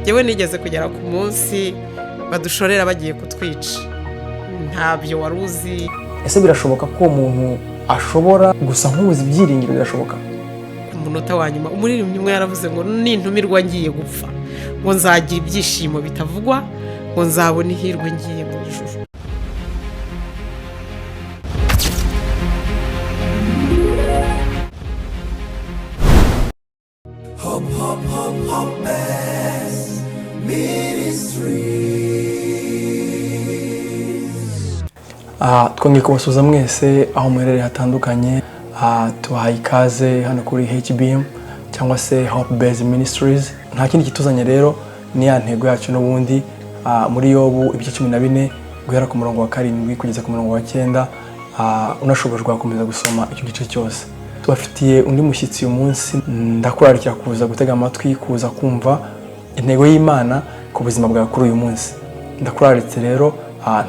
yewe nigeze kugera ku munsi badushorera bagiye kutwica, ntabyo wari uzi. Ese birashoboka ko umuntu ashobora gusa nk'ubuzi ibyiringiro? Birashoboka. Ku munota wa nyuma umuririmbyi umwe yaravuze ngo nintumirwa ngiye gupfa, ngo nzagira ibyishimo bitavugwa, ngo nzabona ihirwe ngiye mu ijuru. Twongeye kubasuhuza mwese aho muherereye hatandukanye. Tubahaye ikaze hano kuri HBM cyangwa se Hope Based Ministries. Nta kindi kituzanye rero ni ya ntego yacu n'ubundi muri Yobu ibice 14 guhera ku murongo wa 7 kugeza ku murongo wa 9. Unashobojwe gukomeza gusoma icyo gice cyose. Tubafitiye undi mushyitsi uyu munsi, ndakurarikira kuza gutega amatwi, kuza kumva intego y'Imana ku buzima bwawe kuri uyu munsi. Ndakuraritse rero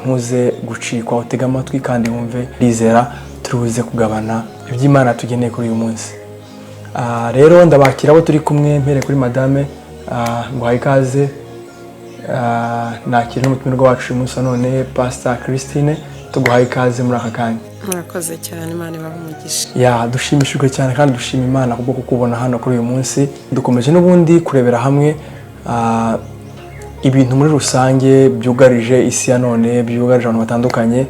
ntuze gucikwa, utega amatwi kandi wumve, rizera turuze kugabana iby'Imana tugeneye kuri uyu munsi. Rero ndabakira abo turi kumwe, mpere kuri madame, nguhaye ikaze. Nakira n'umutumirwa wacu uyu munsi none, Pastor Christine, tuguhaye ikaze muri aka kanya. Murakoze cyane, Imana ibahe umugisha. Dushimishijwe cyane kandi dushima Imana kubwo kukubona hano kuri uyu munsi. Dukomeje n'ubundi kurebera hamwe ibintu muri rusange byugarije isi ya none, byugarije abantu batandukanye,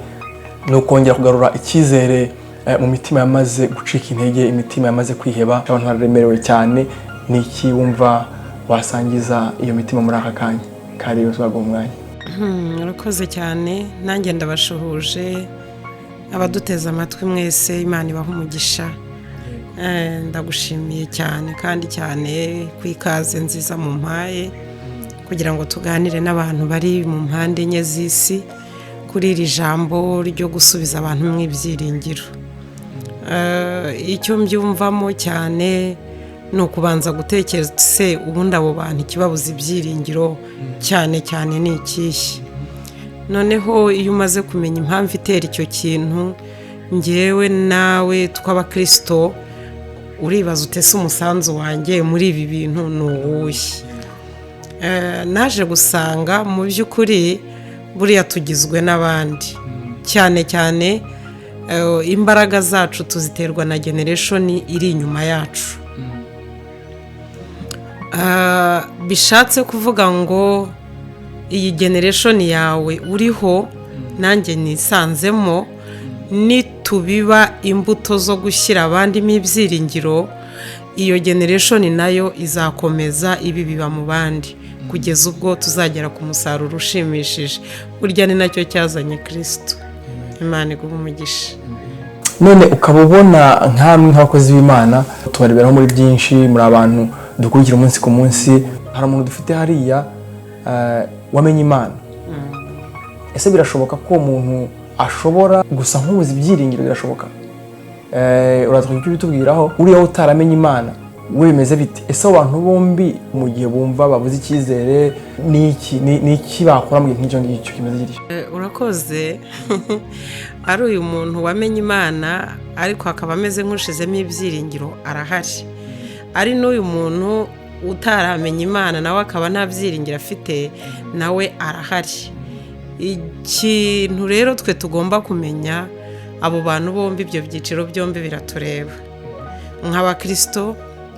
no kongera kugarura icyizere mu mitima yamaze gucika intege, imitima yamaze kwiheba, abantu baremerewe cyane. Niki wumva wasangiza iyo mitima muri aka kanya? Kari uzwaga umwanya. Murakoze cyane, nanjye ndabashuhuje abaduteza amatwi mwese, Imana ibahe umugisha. Ndagushimiye cyane kandi cyane kwikaze nziza mu mpaye kugira ngo tuganire n'abantu bari mu mpande enye z'isi kuri iri jambo ryo gusubiza abantu mu ibyiringiro. Icyo mbyumvamo cyane ni ukubanza gutekereza se ubundi abo bantu ikibabuza ibyiringiro cyane cyane ni ikihe. Noneho iyo umaze kumenya impamvu itera icyo kintu, ngewe nawe tw'abakristo uribaza utese umusanzu wanjye muri ibi bintu ni uwuhe. Naje gusanga mu by'ukuri buriya tugizwe n'abandi, cyane cyane imbaraga zacu tuziterwa na generation iri inyuma yacu. Bishatse kuvuga ngo iyi generation yawe uriho nanjye nisanzemo, nitubiba imbuto zo gushyira abandi mu ibyiringiro, iyo generation nayo izakomeza ibi biba mu bandi kugeza ubwo tuzagera ku musaruro ushimishije. Burya ni nacyo cyazanye Kristo. Imana iguhe umugisha. None ukaba ubona nk'amwe nk'abakozi b'Imana, tubareberaho muri byinshi, muri abantu dukurikira umunsi ku munsi, hari umuntu dufite hariya wamenye Imana. Ese birashoboka ko umuntu ashobora gusa nk'ubuzi ibyiringiro? Birashoboka. Uratwika icyo bitubwiraho, uriya utaramenye Imana we bimeze bite? Ese abantu bombi mu gihe bumva babuze icyizere, niki bakora mu gihe nk'icyo ngicyo kimeze gityo? Urakoze. Ari uyu muntu wamenye Imana ariko akaba ameze nk'ushizemo ibyiringiro, arahari. Ari n'uyu muntu utaramenye Imana nawe akaba nta byiringiro afite, nawe arahari. Ikintu rero twe tugomba kumenya, abo bantu bombi, ibyo byiciro byombi biratureba nk'abakristo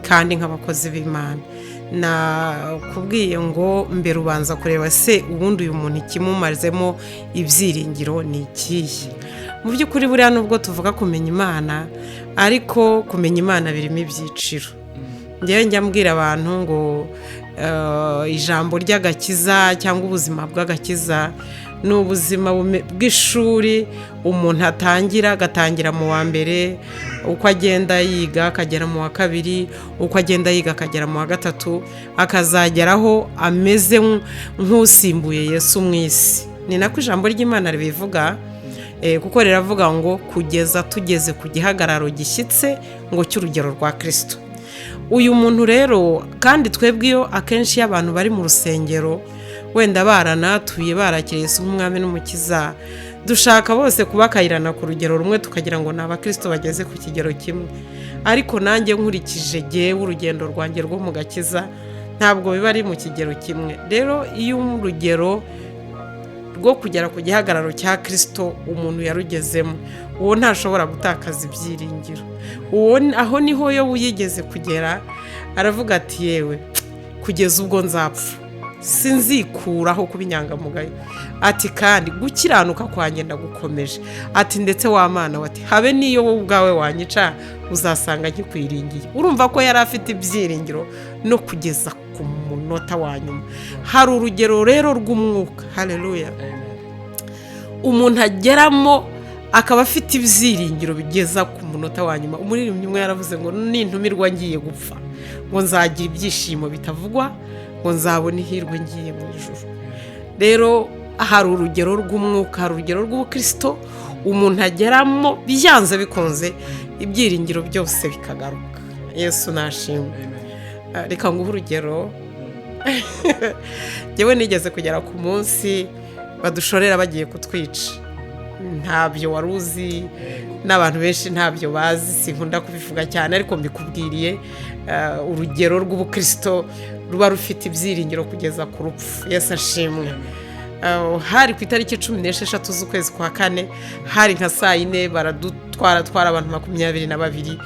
kandi nk'abakozi b'Imana. Nakubwiye ngo mbere ubanza kureba se ubundi uyu muntu ikimumazemo ibyiringiro ni ikihe. Mu by'ukuri buriya nubwo tuvuga kumenya Imana, ariko kumenya Imana birimo ibyiciro. Njya mbwira abantu ngo ijambo ry'agakiza cyangwa ubuzima bw'agakiza ni ubuzima bw'ishuri umuntu agatangira mu wa mbere, uko agenda yiga akagera mu wa kabiri, uko agenda yiga akagera mu wa gatatu, akazageraho ameze nk'usimbuye Yesu mu isi. Ni nako ijambo ry'Imana ribivuga, kuko riravuga ngo kugeza tugeze ku gihagararo gishyitse ngo cy'urugero rwa Kristo. Uyu muntu rero kandi twebwe iyo akenshi y'abantu bari mu rusengero wenda baranatuye barakiriye Yesu nk'umwami n'umukiza, dushaka bose kubakayirana ku rugero rumwe tukagira ngo ni abakristo bageze ku kigero kimwe. Ariko nanjye nkurikije jyewe urugendo rwanjye rwo mu gakiza, ntabwo biba ari mu kigero kimwe. Rero iyo urugero rwo kugera ku gihagararo cya Kristo umuntu yarugezemo, uwo ntashobora gutakaza ibyiringiro. Aho niho yo yigeze kugera, aravuga ati yewe kugeza ubwo nzapfa sinzikuraho kuba inyangamugayo, ati kandi gukiranuka kwanjye ndagukomeje, ati ndetse wa Mana wati habe niyo wowe ubwawe wanyica uzasanga nkikwiringiye. Urumva ko yari afite ibyiringiro no kugeza ku munota wa nyuma. Hari urugero rero rw'umwuka, haleluya, umuntu ageramo akaba afite ibyiringiro bigeza ku munota wa nyuma. Umuririmbyi umwe yaravuze ngo nintumirwa ngiye gupfa ngo nzagira ibyishimo bitavugwa, ngo nzabona ihirwe ngiye mu ijuru. Rero hari urugero rw'umwuka, hari urugero rw'ubukristo umuntu ageramo byanze bikunze ibyiringiro byose bikagaruka. Yesu nashimwe. Reka nguhe urugero. Njyewe nigeze kugera ku munsi badushorera bagiye kutwica, ntabyo wari uzi n'abantu benshi ntabyo bazi, sinkunda kubivuga cyane ariko mbikubwiriye urugero rw'ubukristo ruba rufite ibyiringiro kugeza ku rupfu. Yesu ashimwe. Hari ku itariki 16 z'ukwezi kwa kane, hari nka saa 4 baradutwara abantu 22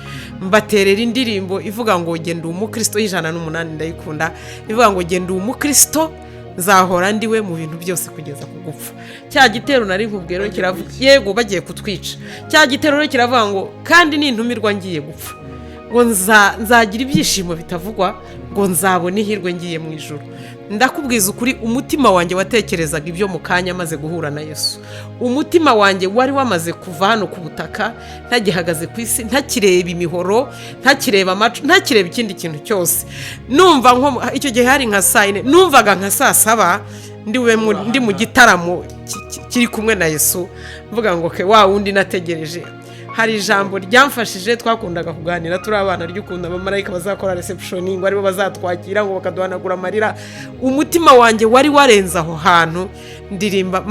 mbaterera indirimbo ivuga ngo genda umukristo y'108 ndayikunda, ivuga ngo genda umukristo nzahora ndiwe mu bintu byose kugeza ku gupfa. Cya gitero nari nkubwero kiravuga yego bagiye kutwica, cya gitero rero kiravuga ngo kandi nintumirwa ngiye gupfa ngo nzagira ibyishimo bitavugwa, ngo nzabona ihirwe ngiye mu ijuru. Ndakubwiza ukuri, umutima wanjye watekerezaga ibyo mu kanya maze guhura na Yesu. Umutima wanjye wari wamaze kuva hano ku butaka, ntagihagaze ku isi, ntakireba imihoro, ntakireba amacu, ntakireba ikindi kintu cyose. Numva nko icyo gihe hari nka saa 4, numvaga nka saa 7 ndi mu gitaramo kiri kumwe na Yesu, mvuga ngo ke wa wundi nategereje. Hari ijambo ryamfashije, twakundaga kuganira turi abana ry'ukunda abamarayika bazakora reception ngo aribo bazatwakira ngo bakaduhanagura amarira. Umutima wanjye wari warenza aho hantu, ndirimba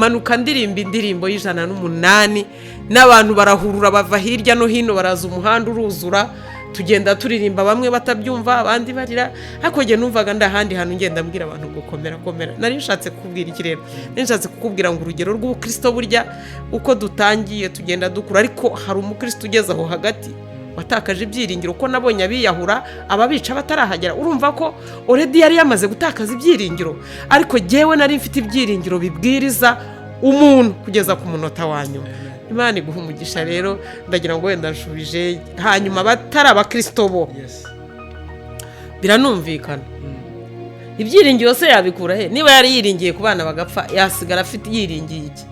indirimbo y'108 n'abantu barahurura bava hirya no hino, baraza umuhanda uruzura, tugenda turirimba, bamwe batabyumva abandi barira. Ariko nge numvaga ndahandi hantu ngenda mbwira abantu ngo komera. Nari nshatse kukubwira iki rero? Nari nshatse kukubwira ngo urugero rw'ubukristo burya uko dutangiye tugenda dukura, ariko hari umukristo ugeze aho hagati watakaje ibyiringiro, ko nabonye abiyahura ababica batarahagera. Urumva ko already yari yamaze gutakaza ibyiringiro, ariko jewe nari mfite ibyiringiro bibwiriza umuntu kugeza ku munota wa nyuma. Imana iguha umugisha. Rero ndagira ngo wenda nshubije, hanyuma batari abakristo bo biranumvikana ibyiringiro se yabikura he? Niba yari yiringiye ku bana bagapfa, yasigara afite yiringiye iki?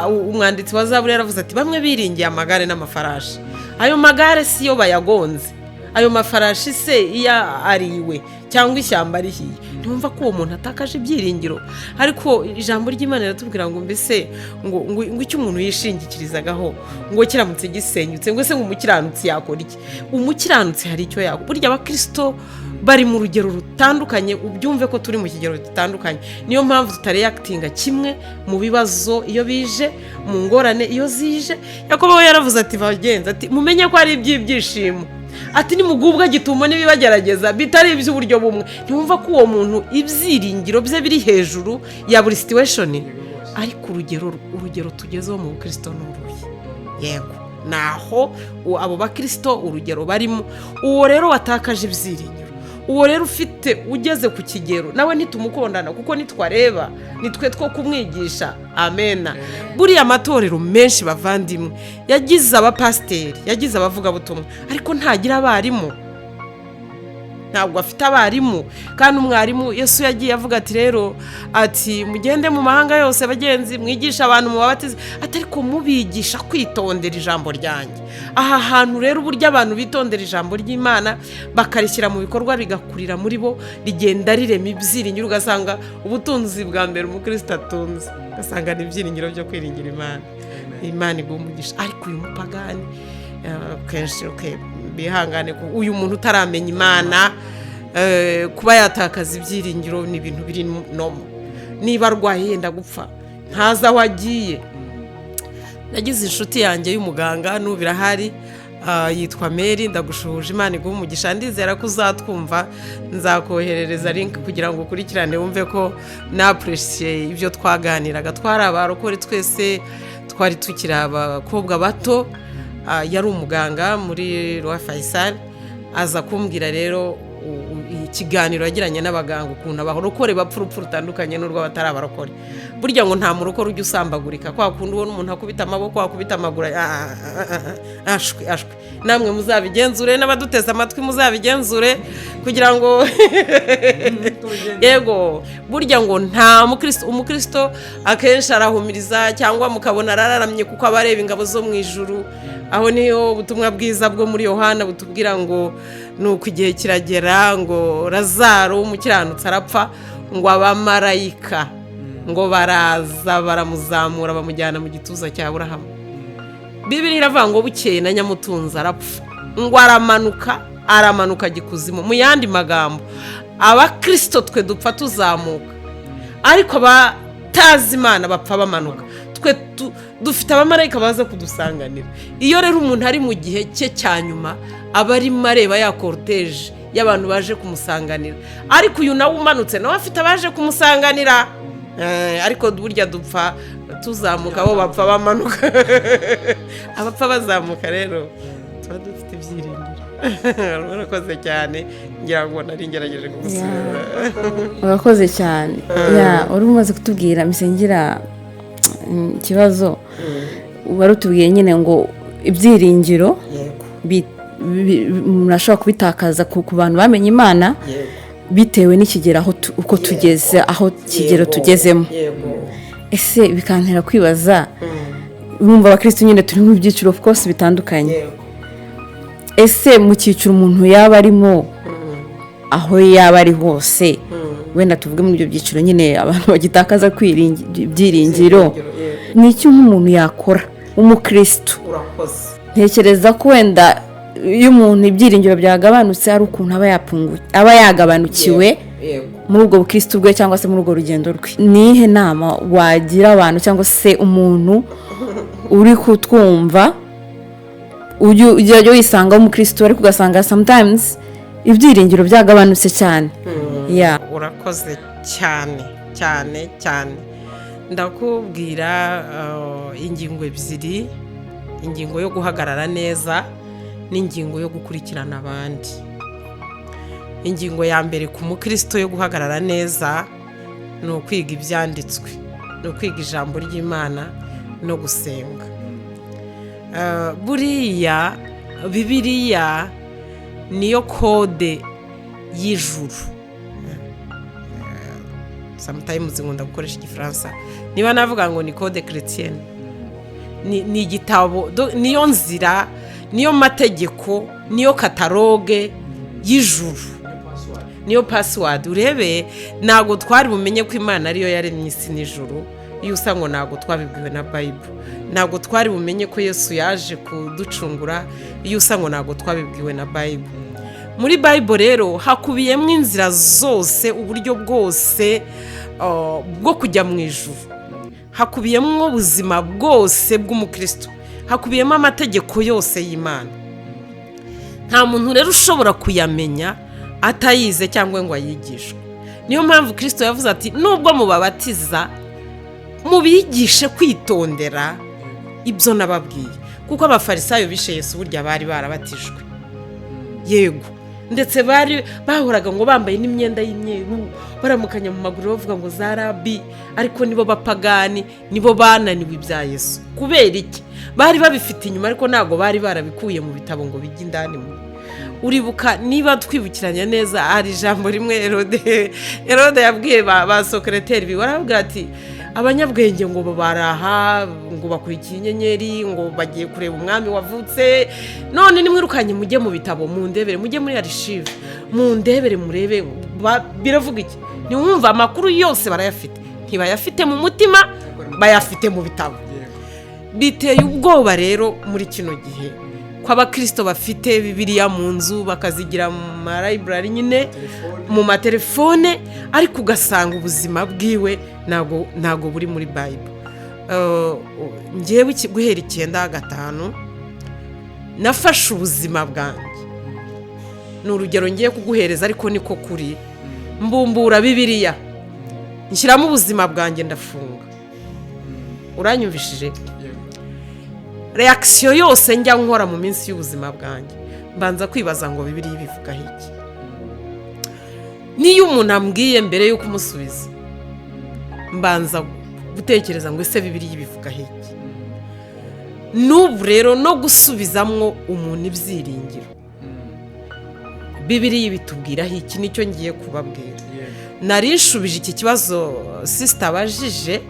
Umwanditsi wa Zaburi yaravuze ati bamwe biringiye amagare n'amafarashi. Ayo magare si yo bayagonze, ayo mafarashi se iya ariwe cyangwa ishyamba rihiye. Ntumva ko uwo muntu atakaje ibyiringiro. Ariko ijambo ry'Imana riratubwira ngo mbese ngo icyo umuntu yishingikirizaho ngo kiramutse gisenyutse, ngo se ngo umukiranutsi yakora iki? Umukiranutsi hari icyo yakora. Burya abakristo bari mu rugero rutandukanye, ubyumve ko turi mu kigero gitandukanye. Niyo mpamvu tutareactinga kimwe mu bibazo iyo bije, mu ngorane iyo zije. Yakobo yaravuze ati bagenza ati mumenye ko ari ibyishimo, ati nimugubwa gitumo nibibagerageza bitari iby'uburyo bumwe. Ntumva ko uwo muntu ibyiringiro bye biri hejuru ya buri situation. Ariko urugero tugezeho mu Kristo n'uruye, yego naho abo bakristo urugero barimo. Uwo rero watakaje ibyiringiro, uwo rero ufite ugeze ku kigero, nawe nitumukondana kuko nitwareba nitwe two kumwigisha. Amena. Buriya amatorero menshi bavandimwe yagize abapasteri, yagize abavuga butumwa, ariko ntagira abarimu, ntabwo afite abarimu. Kandi umwarimu Yesu yagiye avuga ati rero ati mugende mu mahanga yose bagenzi mwigisha abantu mubabatize, ariko mubigisha kwitondera ijambo ryanjye. Aha hantu rero uburyo abantu bitondera ijambo ry'Imana bakarishyira mu bikorwa rigakurira muri bo, rigenda rirema ibyiringiro. Ugasanga ubutunzi bwa mbere umukristo atunze, ugasanga ni ibyiringiro byo kwiringira Imana. Imana iguha umugisha. Ariko uyu mupagani kenshi bihangane ko uyu muntu utaramenya Imana, kuba yatakaza ibyiringiro ni ibintu biri nomo. Niba arwaye yenda gupfa ntaza aho agiye. Nagize inshuti yanjye y'umuganga n'ubirahari, yitwa Mary, ndagushuhuje, Imana iguhe umugisha, ndizera ko uzatwumva, nzakoherereza link kugira ngo ukurikirane wumve ko napreciate ibyo twaganiraga. Twari abarokore twese, twari tukiri abakobwa bato. Yari umuganga muri Roi Faisal, aza kumbwira rero ikiganiro yagiranye n'abaganga ukuntu abarokore bapfa urupfu rutandukanye n'urwo batari abarokore. Burya ngo nta murokore ujya usambagurika, kwa kundi ubona umuntu akubita amaboko, akubita amaguru, ashwe. Namwe muzabigenzure, n'abaduteze amatwi muzabigenzure kugira ngo yego, burya ngo nta umukristo akenshi arahumiriza cyangwa mukabona araramye kuko abareba ingabo zo mu ijuru. Aho niyo ubutumwa bwiza bwo muri Yohana butubwira ngo nuko igihe kiragera ngo Lazaro w'umukiranutsi arapfa, ngo abamarayika ngo baraza baramuzamura bamujyana mu gituza cya Aburahamu. Bibiliya iravuga ngo bukeye na Nyamutunzi arapfa, ngo aramanuka gikuzimu. Mu yandi magambo, abakristo twe dupfa tuzamuka, ariko abatazi Imana bapfa bamanuka. Twe dufite abamarayika baza kudusanganira. Iyo rero umuntu ari mu gihe cye cya nyuma, aba arimo areba ya cortege y'abantu baje kumusanganira, ariko uyu nawe umanutse nawe afite abaje kumusanganira. Ariko burya dupfa tuzamuka, bo bapfa bamanuka. Abapfa bazamuka rero tuba dufite ibyiringiro. Urakoze cyane, ngira ngo nari ngerageje kugusubiza. Urakoze cyane. Uri umaze kutubwira misengera ikibazo, wari utubwiye nyine ngo ibyiringiro murashobora kubitakaza ku bantu bamenye Imana bitewe n'ikigero uko tugeze, aho kigero tugezemo. Ese bikantera kwibaza, urumva abakristo nyine turi mu byiciro of course bitandukanye. Ese mu cyiciro umuntu yaba arimo, aho yaba ari hose, wenda tuvuge muri ibyo byiciro nyine abantu bagitakaza ibyiringiro, ni iki nk'umuntu yakora umukristo? Ntekereza ko wenda iyo umuntu ibyiringiro byagabanutse ari ukuntu aba yagabanukiwe muri ubwo bukristo bwe cyangwa se muri ubwo rugendo rwe. Nihe nama wagira abantu cyangwa se umuntu uri kutwumva ujya wisanga umukristo ariko ugasanga sometimes ibyiringiro byagabanutse cyane? Urakoze cyane. Ndakubwira ingingo ebyiri, ingingo yo guhagarara neza n'ingingo yo gukurikirana abandi. Ingingo ya mbere ku mukristo yo guhagarara neza ni ukwiga ibyanditswe, ni ukwiga ijambo ry'Imana no gusenga. Buriya Bibiliya niyo kode y'ijuru. Sometimes nkunda gukoresha igifaransa, niba navuga ngo ni code chrétienne, ni igitabo, niyo nzira, niyo mategeko, niyo katalogue y'ijuru, niyo password. Urebe, ntago twari bumenye ko Imana ariyo yaremye isi n'ijuru iyo usa ngo ntago twabibwiwe na Bible. Ntago twari bumenye ko Yesu yaje kuducungura iyo usa ngo ntago twabibwiwe na Bible. Muri Bible rero hakubiyemo inzira zose, uburyo bwose bwo kujya mu ijuru, hakubiyemo ubuzima bwose bw'umukristo, hakubiyemo amategeko yose y'Imana. Nta muntu rero ushobora kuyamenya atayize cyangwa ngo ayigishwe. Niyo mpamvu Kristo yavuze ati nubwo mubabatiza mubigishe kwitondera ibyo nababwiye, kuko abafarisayo bishe Yesu burya bari barabatijwe. Yego, ndetse bahoraga ngo bambaye n'imyenda y'imyeru, baramukanya mu maguru bavuga ngo za rabi, ariko nibo bapagani, nibo bananiwe ibya Yesu. Kubera iki? Bari babifite inyuma, ariko ntago bari barabikuye mu bitabo ngo bijye indani. Uribuka, niba twibukiranya neza, hari ijambo rimwe Herode yabwiye ba secrétaire bi, waravuga ati abanyabwenge ngo baraha, ngo bakurikiye inyenyeri, ngo bagiye kureba umwami wavutse, none nimwirukanye mujye mu bitabo, mu ndebere, mujye muri archive, mu ndebere murebe biravuga iki. Ni wumva amakuru yose barayafite, ntibayafite mu mutima, bayafite mu bitabo. Biteye ubwoba rero muri kino gihe ko abakristo bafite Bibiliya mu nzu, bakazigira mu library nyine, mu matelefone, ariko ugasanga ubuzima bwiwe ntago buri muri Bible. Ngewe guhera 9/5 nafashe ubuzima bwanjye, ni urugero ngiye kuguhereza ariko niko kuri, mbumbura Bibiliya nshyiramo ubuzima bwanjye ndafunga. Uranyumvishije? Reaction yose njya nkora mu minsi y'ubuzima bwanjye mbanza kwibaza ngo Bibiliya bivuga iki. Niyo umuntu ambwiye mbere yo kumusubiza mbanza gutekereza ngo ese Bibiliya bivuga iki. N'ubu rero no gusubizamwo umuntu ibyiringiro, Bibiliya bitubwiraho iki, nicyo ngiye kubabwira. Narishubije iki kibazo sister abajije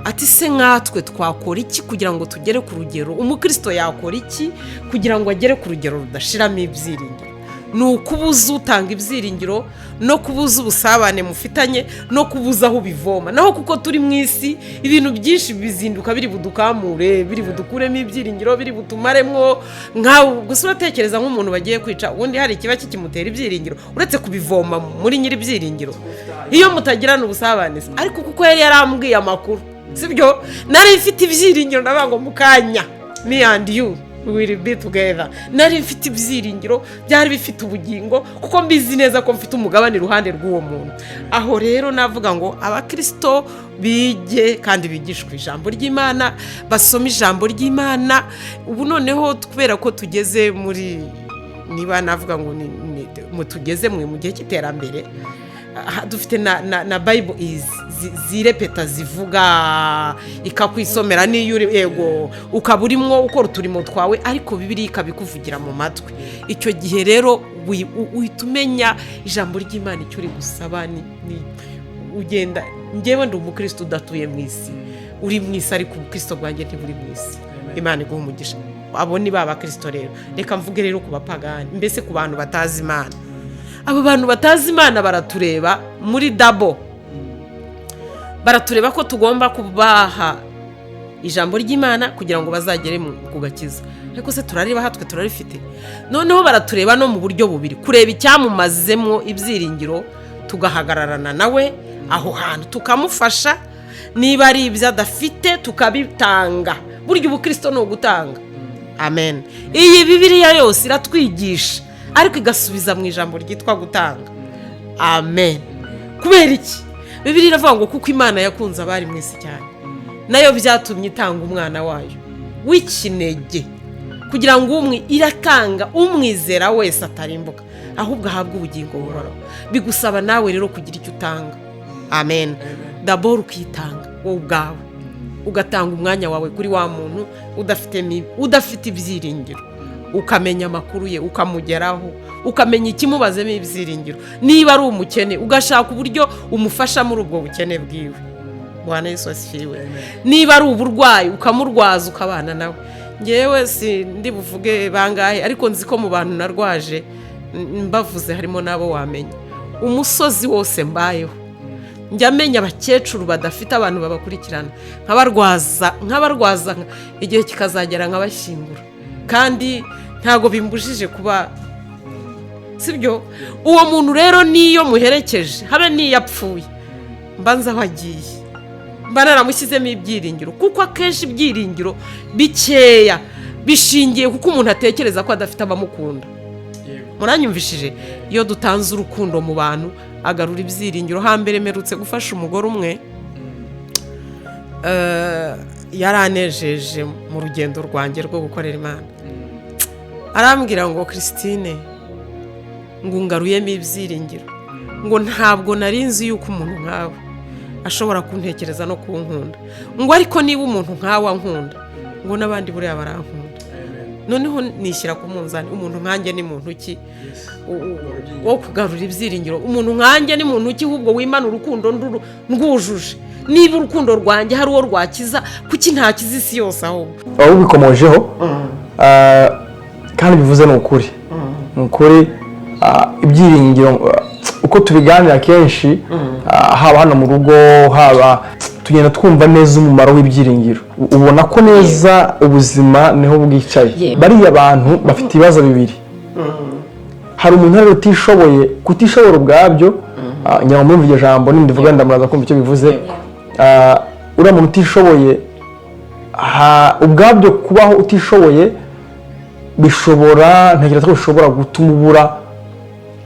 ati se nkatwe twakora iki kugira ngo tugere ku rugero, umukristo yakora iki kugira ngo agere ku rugero rudashiramo ibyiringiro? Ni ukubuza utanga ibyiringiro no kubuza ubusabane mufitanye no kubuza aho bivoma. Naho kuko turi mu isi ibintu byinshi bizinduka biri budukamure, biri budukuremo ibyiringiro, biri butumaremwo. Nkawe gusa uratekereza nk'umuntu bagiye kwica, ubundi hari ikiba kikimutera ibyiringiro uretse kubivoma muri nyiri ibyiringiro iyo mutagirana ubusabane. Ariko kuko yari yarambwiye amakuru, sibyo, nari mfite ibyiringiro ndabango mukanya me and you will be together. Nari mfite ibyiringiro byari bifite ubugingo kuko mbizi neza ko mfite umugabane iruhande rw'uwo muntu. Aho rero navuga ngo abakristo bige kandi bigishwe ijambo ry'Imana, basoma ijambo ry'Imana. Ubu noneho kubera ko tugeze muri, niba navuga ngo tugeze mu gihe cy'iterambere, dufite na Bible zirepeta zivuga ikakwisomera niyo yego ukaba urimo ukora uturimo twawe, ariko Bibiliya ikabikuvugira mu matwi. Icyo gihe rero uhita umenya ijambo ry'Imana icyo uri gusaba. Ugenda, njyewe ndi umukristo udatuye mu isi, uri mu isi ariko ubukristo bwanjye ntiburi mu isi. Imana iguha umugisha. Abo ni ba bakristo rero. Reka mvuge rero ku bapagani, mbese ku bantu batazi Imana. Abo bantu batazi Imana baratureba muri dabo, baratureba ko tugomba kubaha ijambo ry'Imana kugira ngo bazagere ku gakiza. Ariko se turareba hatwe turarifite? Noneho baratureba no mu buryo bubiri, kureba icyamumazemo ibyiringiro tugahagararana nawe aho hantu tukamufasha, niba ari ibyo adafite tukabitanga. Burya ubukristo ni ugutanga. Amen. Iyi Bibiliya yose iratwigisha ariko igasubiza mu ijambo ryitwa gutanga. Amen. Kubera iki? Bibiliya iravuga ngo kuko Imana yakunze abari mu isi cyane, nayo byatumye itanga umwana wayo w'ikinege kugira ngo iratanga umwizera wese atarimbuka ahubwo ahabwe ubugingo buhoraho. Bigusaba nawe rero kugira icyo utanga. Amen. D'abord ukitanga wowe ubwawe, ugatanga umwanya wawe kuri wa muntu udafite ibyiringiro, ukamenya amakuru ye, ukamugeraho, ukamenya ikimubazemo ibyiringiro. Niba ari umukene ugashaka uburyo umufasha muri ubwo bukene bwiwe. Bwana Yesu asifiwe. Niba ari uburwayi ukamurwaza ukabana nawe. Ngewe si ndi buvuge bangahe, ariko nzi ko mu bantu narwaje mbavuze harimo nabo wamenya. Umusozi wose mbayeho njya menya abakecuru badafite abantu babakurikirana, nkabarwaza igihe kikazagera nkabashyingura, kandi ntago bimbujije kuba, sibyo. Uwo muntu rero niyo muherekeje habe niyo apfuye mbanza aho agiye, mba naramushyizemo ibyiringiro, kuko akenshi ibyiringiro bikeya bishingiye kuko umuntu atekereza ko adafite abamukunda. Muranyumvishije? Iyo dutanze urukundo mu bantu agarura ibyiringiro. Hambere merutse gufasha umugore umwe, yaranejeje mu rugendo rwanjye rwo gukorera Imana. Arambwira ngo Christine, ngo ngaruyemo ibyiringiro, ngo ntabwo narinzi yuko umuntu nkawe ashobora kuntekereza no kunkunda, ngo ariko niba umuntu nkawe ankunda, ngo n'abandi buriya barankunda. Noneho nishyira ku munzani, umuntu nkanjye ni muntu ki wo kugarura ibyiringiro? Umuntu nkanjye ni muntu ki ahubwo wimana urukundo ndwujuje? Niba urukundo rwanjye hari uwo rwakiza, kuki ntakiza isi yose ahubwo? Aho bikomojeho kandi bivuze ni ukuri. Ni ukuri ibyiringiro uko tubiganira kenshi, haba hano mu rugo, haba tugenda twumva neza umumaro w'ibyiringiro. Ubona ko neza ubuzima niho bwicaye. Bariya abantu bafite ibibazo bibiri. Hari umuntu rero utishoboye, kutishobora ubwabyo, nyuma muri iryo jambo nindivuga ndamuraza kumva icyo bivuze. Uriya muntu utishoboye ubwabyo, kubaho utishoboye ntekereza ko bishobora gutuma ubura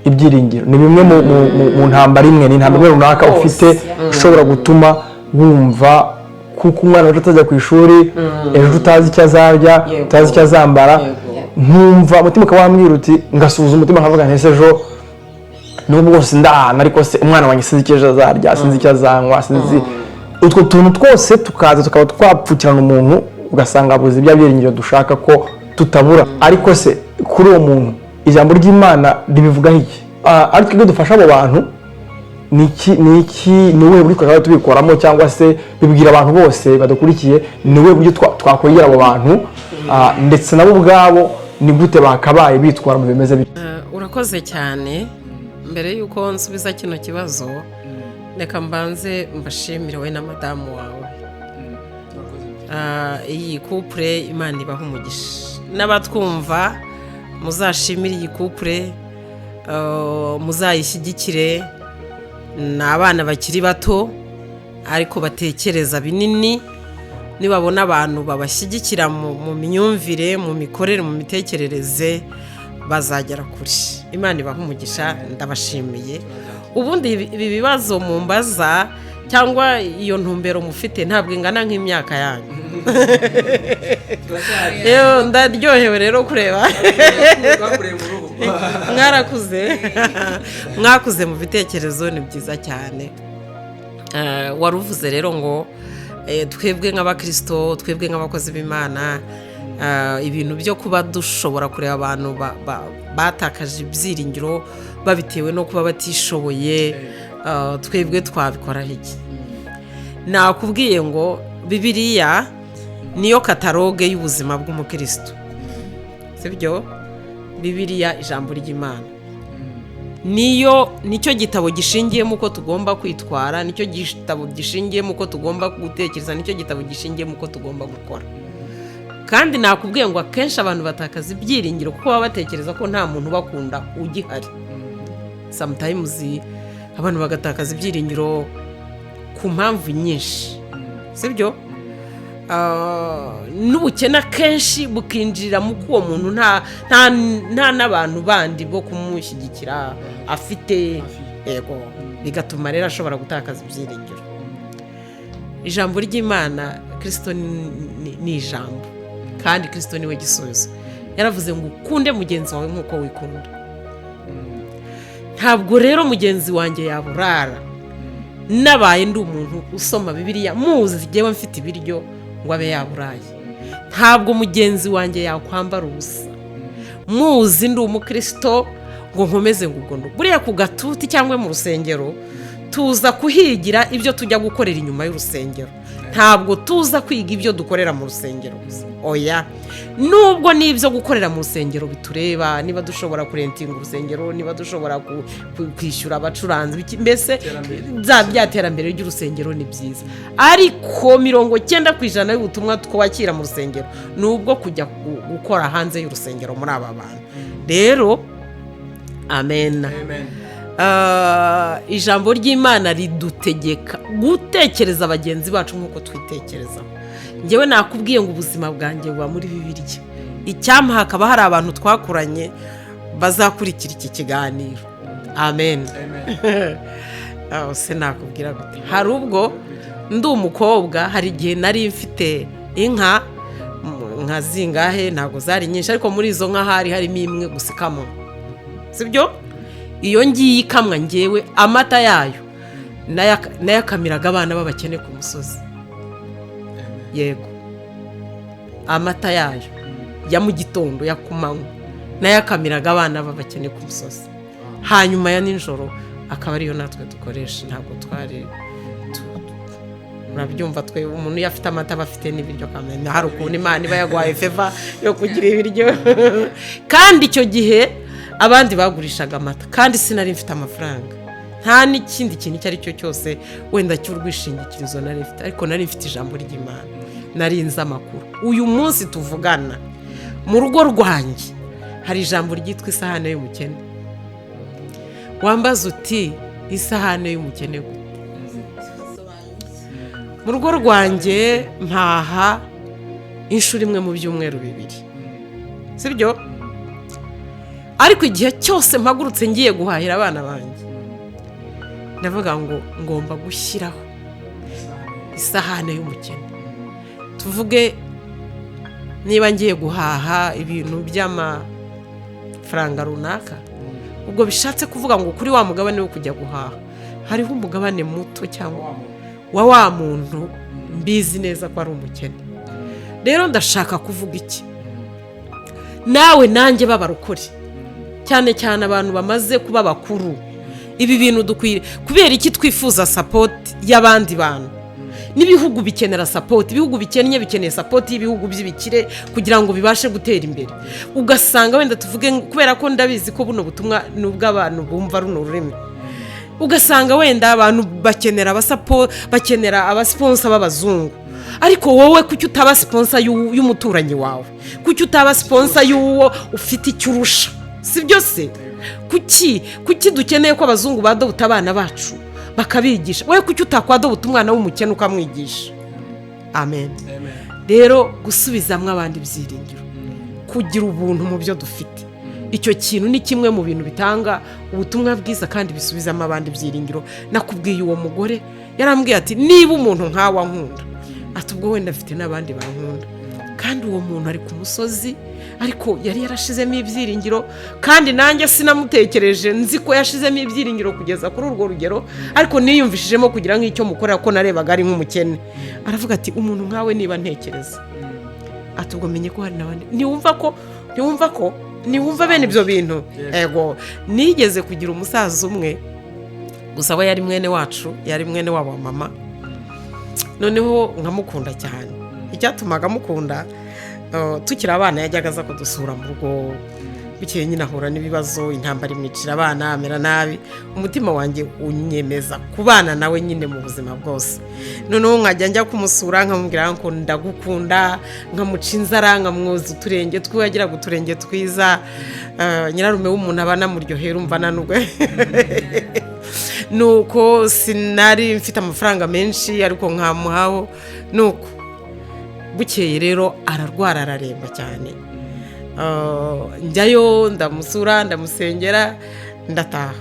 ibyiringiro. Ni bimwe mu ntambara imwe, ni intambara imwe runaka ufite ishobora gutuma wumva kuko umwana wacu atajya ku ishuri, ejo utazi icyo azarya, utazi icyo azambara, nkumva umutima ukaba wambwira uti, ngasuhuza umutima nkavuga nti ese ejo nubwo bwose ndahana ariko se umwana wanjye sinzi icyo ejo azarya, sinzi icyo azanywa, sinzi utwo tuntu twose tukaza tukaba twapfukirana umuntu, ugasanga abuze ibya byiringiro dushaka ko tutabura. Ariko se kuri uwo muntu ijambo ry'Imana ribivugaho iki? Ariko twebwe dufasha abo bantu ni ubuhe buryo twakaba tubikoramo, cyangwa se bibwira abantu bose badukurikiye ni ubuhe buryo twakwegera abo bantu, ndetse nabo ubwabo ni gute bakabaye bitwara mu bimeze bityo? Urakoze cyane. Mbere y'uko nsubiza kino kibazo, reka mbanze mbashimire we na madamu wawe. Iyi couple Imana ibaha umugisha, n'abatwumva muzashimire iyi couple, muzayishyigikire. Ni abana bakiri bato ariko batekereza binini, nibabona abantu babashyigikira mu myumvire, mu mikorere, mu mitekerereze, bazagera kuri. Imana ibaha umugisha, ndabashimiye. Ubundi ibi bibazo mumbaza cyangwa iyo ntumbero mufite ntabwo ingana nk'imyaka yanyu. Ndaryohewe rero kureba mwakuze mu bitekerezo, ni byiza cyane. Waruvuze rero ngo twebwe nk'abakristo, twebwe nk'abakozi b'Imana, ibintu byo kuba dushobora kureba abantu batakaje ibyiringiro babitewe no kuba batishoboye, twebwe twabikora iki? Nakubwiye ngo Bibiliya niyo kataloge y'ubuzima bw'umukristo, sibyo? Bibiliya ijambo ry'Imana nicyo gitabo gishingiyemo uko tugomba kwitwara, nicyo gitabo gishingiyemo uko tugomba gutekereza, nicyo gitabo gishingiyemo uko tugomba gukora. Kandi nakubwiye ngo akenshi abantu batakaza ibyiringiro kuko baba batekereza ko nta muntu ubakunda ugihari. Sometimes abantu bagatakaza ibyiringiro ku mpamvu nyinshi, sibyo? N'ubukene akenshi bukinjirira mu uwo muntu nta n'abantu bandi bo kumushyigikira afite, yego, bigatuma rero ashobora gutakaza ibyiringiro. Ijambo ry'Imana, Kristo ni ijambo, kandi Kristo niwe gisubizo. Yaravuze ngo ukunde mugenzi wawe nk'uko wikunda. Ntabwo rero mugenzi wanjye yaburara nabaye ndi umuntu usoma Bibiliya muzi jyewe mfite ibiryo ngo abe yaburaye. Ntabwo mugenzi wanjye yakwambara ubusa muzi ndi umukristo ngo nkomeze ngo ubwo buriya ku gatuti cyangwa mu rusengero tuza kuhigira ibyo tujya gukorera inyuma y'urusengero, ntabwo tuza kwiga ibyo dukorera mu rusengero gusa. Oya, nubwo n'ibyo gukorera mu rusengero bitureba, niba dushobora kurentinga urusengero, niba dushobora kwishyura abacuranzi, mbese byaterambere ry'urusengero ni byiza. Ariko 90% y'ubutumwa twakira mu rusengero nubwo kujya gukora hanze y'urusengero muri aba bantu. Rero amen. Ijambo ry'Imana ridutegeka gutekereza bagenzi bacu nk'uko twitekereza. Njyewe nakubwiye ngo ubuzima bwanjye buba muri Bibiliya. Icyampa hakaba hari abantu twakuranye bazakurikira iki kiganiro. Amen. Se nakubwira gute? Hari ubwo ndi umukobwa, hari igihe nari mfite inka zingahe, ntabwo zari nyinshi, ariko muri izo nka harimo imwe gusa ikamwa, sibyo? Iyo ngiye ikamwa njyewe amata yayo nayakamiraga abana b'abakene ku musozi. Yego, amata yayo ya mu gitondo ya kumanywa nayakamiraga abana b'abakene ku musozi, hanyuma ya nijoro akaba ariyo natwe dukoresha. Ntabwo twari urabyumva, twe umuntu iyo afite amata aba afite n'ibiryo, kamenya hari ukuntu Imana iba yaguhaye feva yo kugira ibiryo. Kandi icyo gihe abandi bagurishaga amata, kandi sinari mfite amafaranga, nta n'ikindi kintu icyo ari cyo cyose wenda cy'urwishingikirizo nari mfite, ariko nari mfite ijambo ry'Imana, nari nzi amakuru. Uyu munsi tuvugana mu rugo rwanjye hari ijambo ryitwa isahane y'umukene. Wambaza uti isahane y'umukene gute? Mu rugo rwanjye mpaha inshuro imwe mu byumweru 2, sibyo ariko igihe cyose mpagurutse ngiye guhahira abana banjye ndavuga ngo ngomba gushyiraho isahane y'umukene. Tuvuge niba ngiye guhaha ibintu by'amafaranga runaka, ubwo bishatse kuvuga ngo kuri wa mugabane wo kujya guhaha hariho umugabane muto cyangwa wa muntu mbizi neza ko ari umukene. Rero ndashaka kuvuga iki, nawe nanjye b'abarokore cyane cyane abantu bamaze kuba bakuru, ibi bintu dukwiriye kubera iki twifuza support y'abandi bantu. N'ibihugu bikenera support, ibihugu bikennye bikeneye support y'ibihugu by'ibikire kugira ngo bibashe gutera imbere. Ugasanga wenda tuvuge kubera ko ndabizi ko buno butumwa nubwo abantu bumva runo rurimi, ugasanga wenda abantu bakenera abasponsa b'abazungu, ariko wowe kuki utaba sponsor y'umuturanyi wawe, kuki utaba sponsor y'uwo ufite icyo urusha, sibyo se? Kuki dukeneye ko abazungu badobuta abana bacu bakabigisha, wowe kuki utakwadobuta umwana w'umukene ukamwigisha? Amen. Rero gusubizamwe abandi byiringiro, kugira ubuntu mu byo dufite, icyo kintu ni kimwe mu bintu bitanga ubutumwa bwiza kandi bisubizamo abandi byiringiro. Nakubwiye uwo mugore yarambwiye ati niba umuntu nkawa nkunda, ati ubwo wenda afite n'abandi bankunda, kandi uwo muntu ari ku musozi ariko yari yarashizemo ibyiringiro, kandi nanjye sinamutekereje, nzi ko yashizemo ibyiringiro kugeza kuri urwo rugero, ariko niyumvishijemo kugira nk'icyo mukorera ko narebaga ari nk'umukene. Aravuga ati umuntu nkawe niba ntekereza, ati ubwo menye ko hari n'abandi. Niwumva bene ibyo bintu. Ego nigeze kugira umusaza umwe gusa we yari mwene wacu, yari mwene wabo wa mama, noneho nkamukunda cyane. Icyatumaga mukunda, tukiri abana yajyaga aza kudusura mu rugo, bukeye nyine ahura n'ibibazo, intambara imwicira abana, amera nabi, umutima wanjye unyemeza kubana nawe nyine mu buzima bwose. Noneho nkajya njya kumusura nkamubwira ngo ndagukunda, nkamuca inzara, nkamwoza uturenge twe, yagiraga uturenge twiza, nyirarume w'umuntu abana muryohera umva nanubwe. Nuko sinari mfite amafaranga menshi ariko nkamuhaho, nuko bukeye rero ararwara araremba cyane. Njyayo ndamusura, ndamusengera, ndataha.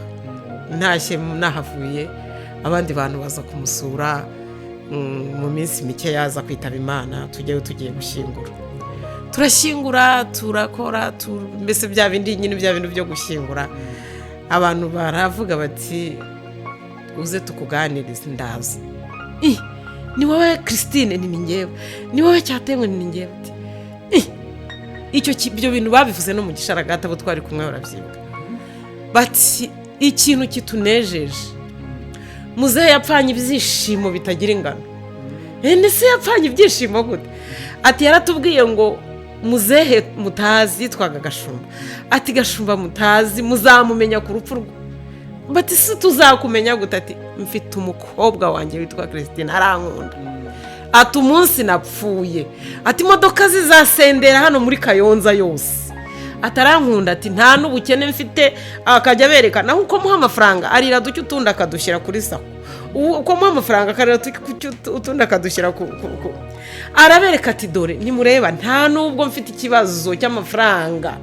Ntashye nahavuye, abandi bantu baza kumusura, mu minsi mike yaza kwitaba Imana, tugiye gushyingura. Turashyingura, turakora, mbese bya bindi nyine bya bintu byo gushyingura. Abantu baravuga bati uze tukuganirize, ndaza. Ni wowe Christine? Ni njyewe. Ni wowe Cyatemwe? Ni njyewe. Ibyo bintu babivuze no mu gisharagati abo twari kumwe barabyibuka. Bati ikintu kitunejeje, muzehe yapfanye ibyishimo bitagira ingano. Nese yapfanye ibyishimo gute? Ati yaratubwiye ngo muzehe mutazi yitwaga Gashumba, ati Gashumba mutazi muzamumenya ku rupfu rwe. Bati si tuzakumenya gute? Ati mfite umukobwa wanjye witwa Christine arankunda, ati umunsi napfuye, ati imodoka zizasendera hano muri Kayonza yose, atarankunda, ati nta n'ubukene mfite. Akajya berekana uko muha amafaranga arira duke utundi akadushyira kuri sako, uko muha amafaranga akarira duke utundi akadushyira arabereka ati dore nimureba nta n'ubwo mfite ikibazo cy'amafaranga,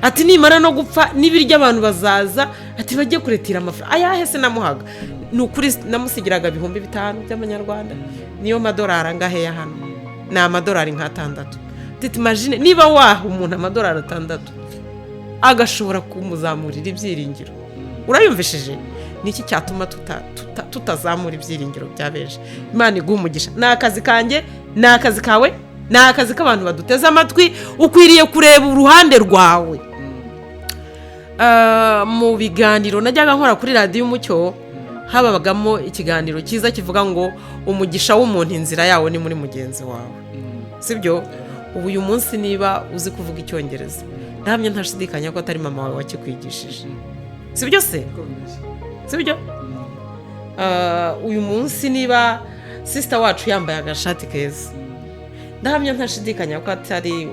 ati nimara no gupfa n'ibiryo abantu bazaza, ati bajye kuretira amafaranga. Ayahe se namuhaga? Ni ukuri namusigiraga 5,000 by'amanyarwanda, niyo madolari angahe ya hano? Ni amadolari nka 6. Imagine niba waha umuntu amadolari 6 agashobora kumuzamurira ibyiringiro. Urayumvishije? Niki cyatuma tutazamura ibyiringiro byabeje? Imana iguha umugisha. Ni akazi kanjye, ni akazi kawe, ni akazi k'abantu baduteze amatwi. Ukwiriye kureba uruhande rwawe. Mu biganiro najyaga nkora kuri radiyo Umucyo, hababagamo ikiganiro cyiza kivuga ngo umugisha w'umuntu inzira yawo ni muri mugenzi wawe, sibyo? Ubu uyu munsi niba uzi kuvuga Icyongereza, ndahamya ntashidikanya ko atari mama wawe wakikwigishije, sibyo se? Sibyo? Uyu munsi niba sister wacu yambaye agashati keza, ndahamya ntashidikanya ko atari